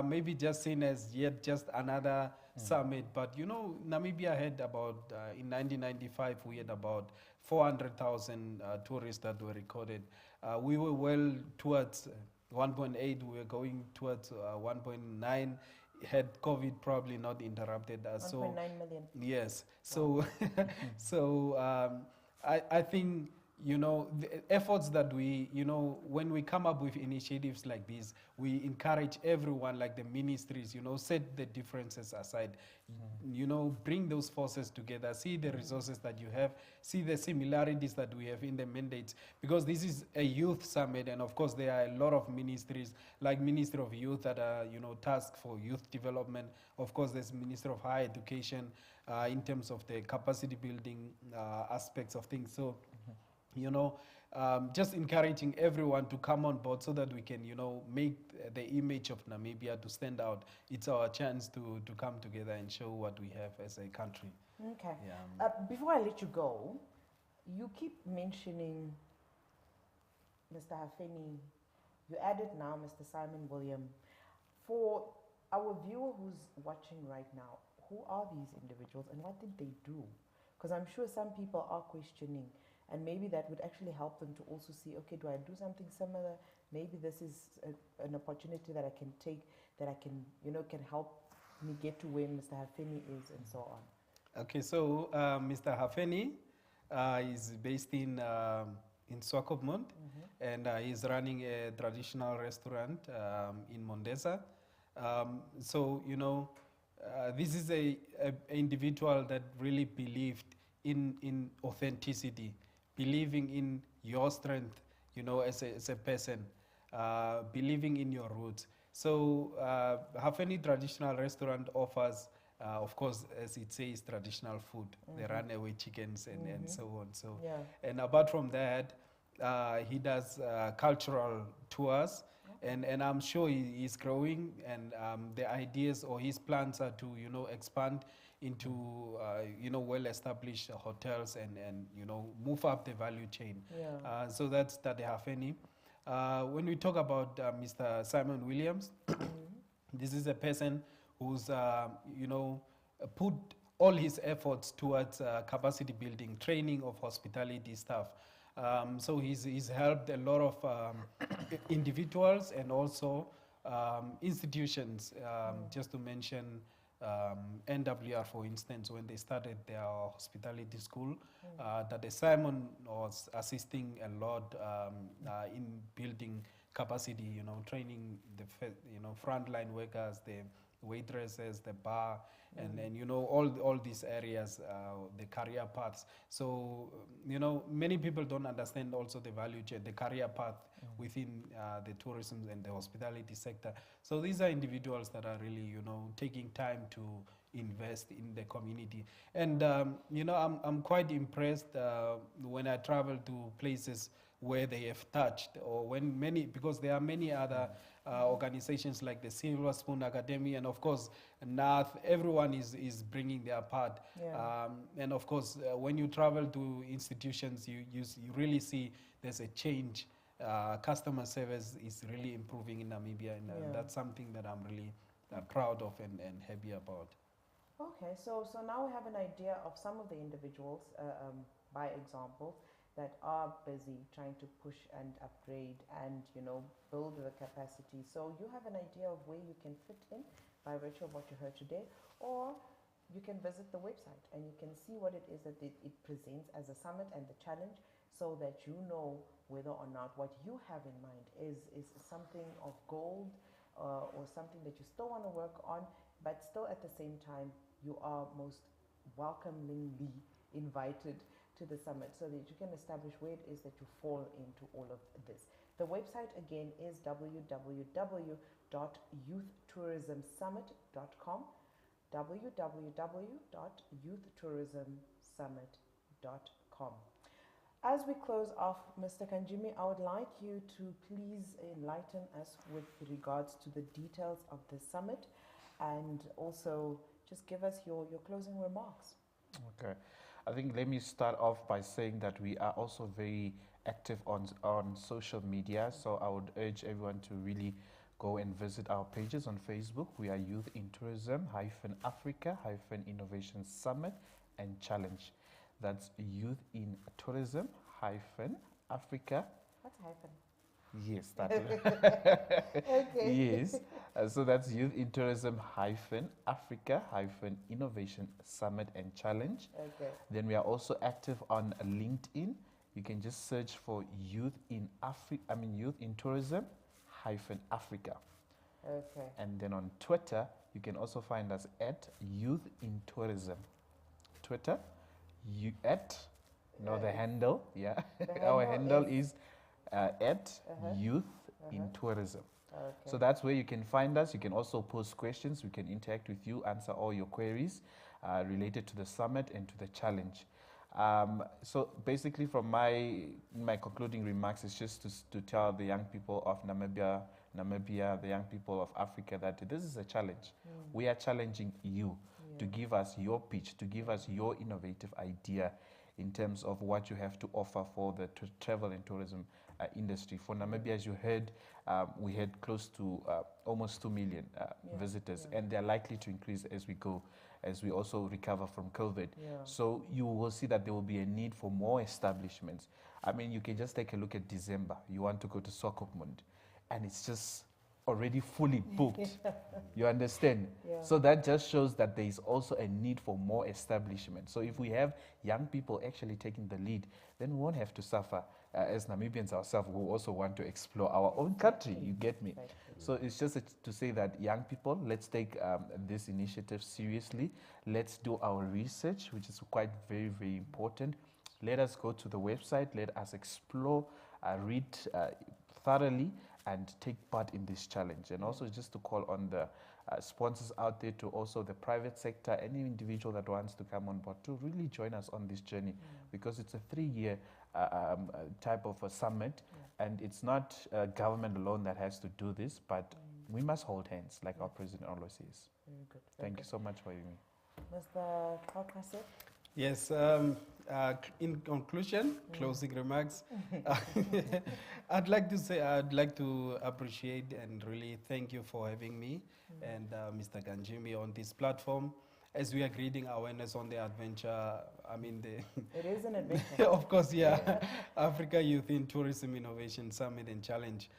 maybe just seen as yet just another summit. But you know, Namibia had about in 1995 we had about 400,000 tourists that were recorded. We were well towards 1.8. We were going towards 1.9. Had COVID probably not interrupted us. 1.9 million. Yes. So, so I think, you know, the efforts that we, you know, when we come up with initiatives like this, we encourage everyone, like the ministries, you know, set the differences aside, you know, bring those forces together, see the resources that you have, see the similarities that we have in the mandates, because this is a youth summit, and of course there are a lot of ministries, like Ministry of Youth that are, you know, tasked for youth development. Of course, there's Minister of Higher Education in terms of the capacity building aspects of things. So, you know, just encouraging everyone to come on board so that we can, you know, make the image of Namibia to stand out. It's our chance to come together and show what we have as a country. Okay. Yeah. Before I let you go, you keep mentioning Mr. Hafeni. You added now Mr. Simon William. For our viewer who's watching right now, who are these individuals and what did they do? Because I'm sure some people are questioning, and maybe that would actually help them to also see, okay, do I do something similar? Maybe this is an opportunity that I can take, that I can, you know, can help me get to where Mr. Hafeni is and so on. Okay, so Mr. Hafeni is based in Swakopmund, and he's running a traditional restaurant in Mondesa. So, you know, this is a individual that really believed in authenticity, believing in your strength, you know, as a person, believing in your roots. So Hafeni Traditional Restaurant offers, of course, as it says, traditional food. They run away chickens and so on. So, Yeah. and apart from that, he does cultural tours. And I'm sure he's growing, and the ideas or his plans are to, you know, expand into, you know, well-established hotels and, you know, move up the value chain. Yeah. So that's Tade Hafeni. When we talk about Mr. Simon Williams, this is a person who's, you know, put all his efforts towards capacity building, training of hospitality staff. So he's helped a lot of individuals and also institutions, just to mention NWR, for instance, when they started their hospitality school, that Simon was assisting a lot in building capacity, you know, training the frontline workers, the waitresses, the bar, and you know, all these areas, the career paths. So, you know, many people don't understand also the value chain, the career path within the tourism and the hospitality sector. So these are individuals that are really, you know, taking time to invest in the community. And, you know, I'm quite impressed when I travel to places where they have touched, or when because there are many other organizations like the Silver Spoon Academy, and of course NATH, everyone is bringing their part. Yeah. And of course, when you travel to institutions, you really see there's a change. Customer service is really improving in Namibia, and that's something that I'm really proud of and happy about. Okay, so now we have an idea of some of the individuals, by example, that are busy trying to push and upgrade and, you know, build the capacity. So you have an idea of where you can fit in by virtue of what you heard today, or you can visit the website and you can see what it is that it presents as a summit and the challenge, so that you know whether or not what you have in mind is something of gold, or something that you still want to work on, but still at the same time you are most welcomingly invited to the summit, so that you can establish where it is that you fall into all of this. The website again is www.youthtourismsummit.com, www.youthtourismsummit.com. As we close off, Mr. Kanjimi, I would like you to please enlighten us with regards to the details of the summit, and also just give us your closing remarks. Okay. I think let me start off by saying that we are also very active on social media, so I would urge everyone to really go and visit our pages on Facebook. We are Youth in Tourism Africa Innovation Summit and Challenge. That's Youth in Tourism Africa. What's hyphen? Yes, that. Okay. Yes. So that's Youth in Tourism Africa Innovation Summit and Challenge. Okay. Then we are also active on LinkedIn. You can just search for Youth in Youth in Tourism Africa. Okay. And then on Twitter, you can also find us at Youth in Tourism. Twitter, the handle, yeah. Our handle is at Youth in Tourism. Okay. So that's where you can find us. You can also post questions. We can interact with you, answer all your queries related to the summit and to the challenge. So basically, from my concluding remarks, is just to tell the young people of Namibia, the young people of Africa, that this is a challenge. We are challenging you to give us your pitch, to give us your innovative idea in terms of what you have to offer for the travel and tourism industry. For Namibia, as you heard, we had close to almost 2 million visitors, and they're likely to increase as we go, as we also recover from COVID. So you will see that there will be a need for more establishments. I mean, you can just take a look at December. You want to go to Swakopmund, and it's just already fully booked. You understand? So that just shows that there is also a need for more establishment. So if we have young people actually taking the lead, then we won't have to suffer as Namibians ourselves who also want to explore our own country. You get me? So it's just to say that young people, let's take this initiative seriously. Let's do our research, which is quite very, very important. Let us go to the website. Let us explore, read thoroughly, and take part in this challenge. And also just to call on the sponsors out there, to also the private sector, any individual that wants to come on board, to really join us on this journey, because it's a 3-year type of a summit, and it's not government alone that has to do this, but we must hold hands, like our president always says. Very good. Thank you so much for having me. Mr. Kalkasek? Yes, in conclusion, closing remarks, I'd like to appreciate and really thank you for having me and Mr. Ganjimi on this platform. As we are creating awareness on the adventure, I mean, it is an adventure. of course, Africa Youth in Tourism Innovation Summit and Challenge.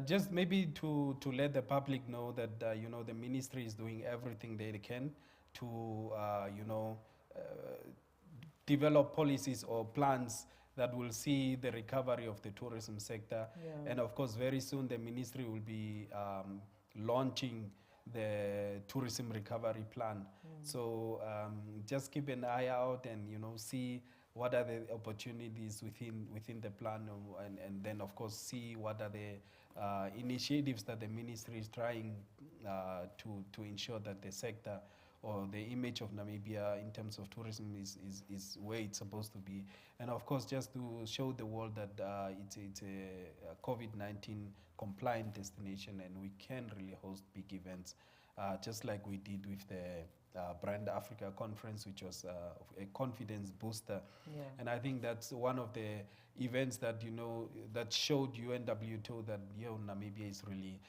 Just maybe to let the public know that, the ministry is doing everything they can to, develop policies or plans that will see the recovery of the tourism sector. And of course, very soon the ministry will be launching the tourism recovery plan. So just keep an eye out and, see what are the opportunities within the plan, and then of course see what are the initiatives that the ministry is trying to ensure that the sector or the image of Namibia in terms of tourism is where it's supposed to be. And of course, just to show the world that it's a COVID-19 compliant destination, and we can really host big events, just like we did with the Brand Africa conference, which was a confidence booster. And I think that's one of the events that, that showed UNWTO that, Namibia is really,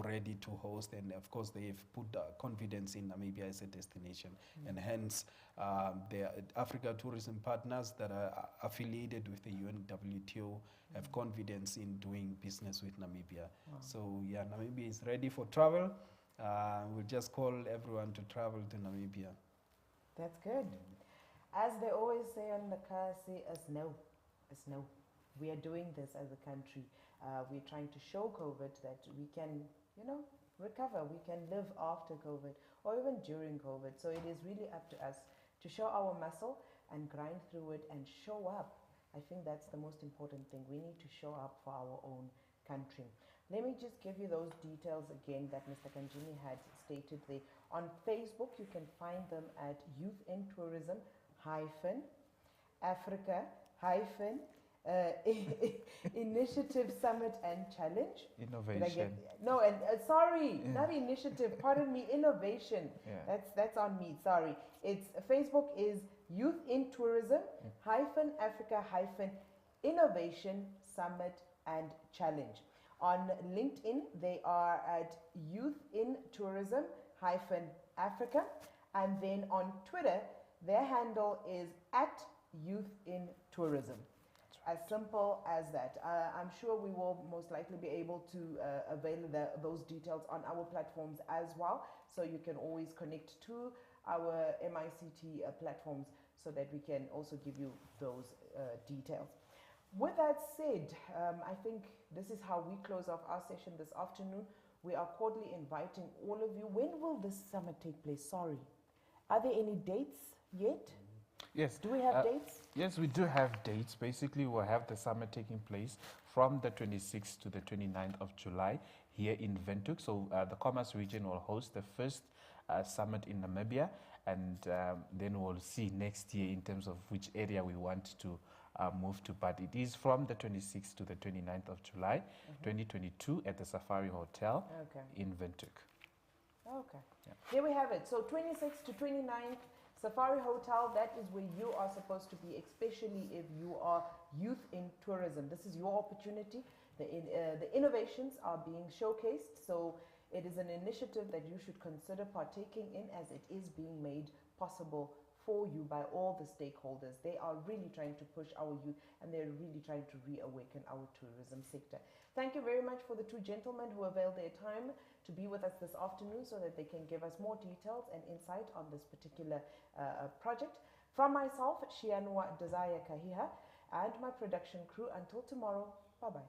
ready to host. And of course, they've put confidence in Namibia as a destination. And hence, the Africa tourism partners that are affiliated with the UNWTO have confidence in doing business with Namibia. So, Namibia is ready for travel. We'll just call everyone to travel to Namibia. That's good. As they always say on the car, say us no. Us no. We are doing this as a country. We're trying to show COVID that we can, recover. We can live after COVID or even during COVID. So it is really up to us to show our muscle and grind through it and show up. I think that's the most important thing. We need to show up for our own country. Let me just give you those details again that Mr. Kanjimi had stated there. On Facebook, you can find them at Youth in Tourism Africa Initiative Summit and Challenge. Innovation. No, and sorry, not initiative. Pardon me, innovation. That's on me. Sorry. It's Facebook is Youth in Tourism Africa Innovation Summit and Challenge. On LinkedIn, they are at Youth in Tourism Africa. And then on Twitter, their handle is at Youth in Tourism. As simple as that. I'm sure we will most likely be able to avail those details on our platforms as well. So you can always connect to our MICT platforms so that we can also give you those details. With that said, I think this is how we close off our session this afternoon. We are cordially inviting all of you. When will this summit take place? Sorry. Are there any dates yet? Yes. Do we have dates? Yes, we do have dates. Basically, we'll have the summit taking place from the 26th to the 29th of July here in Windhoek. So the Commerce region will host the first summit in Namibia, and then we'll see next year in terms of which area we want to move to. But it is from the 26th to the 29th of July, 2022 at the Safari Hotel in Windhoek. Okay. Yeah. There we have it. So 26th to 29th, Safari Hotel, that is where you are supposed to be, especially if you are youth in tourism. This is your opportunity. The innovations are being showcased, so it is an initiative that you should consider partaking in, as it is being made possible for you by all the stakeholders. They are really trying to push our youth, and they're really trying to reawaken our tourism sector. Thank you very much for the two gentlemen who availed their time to be with us this afternoon so that they can give us more details and insight on this particular project. From myself, Shianwa Desire Kahiha, and my production crew, until tomorrow, bye-bye.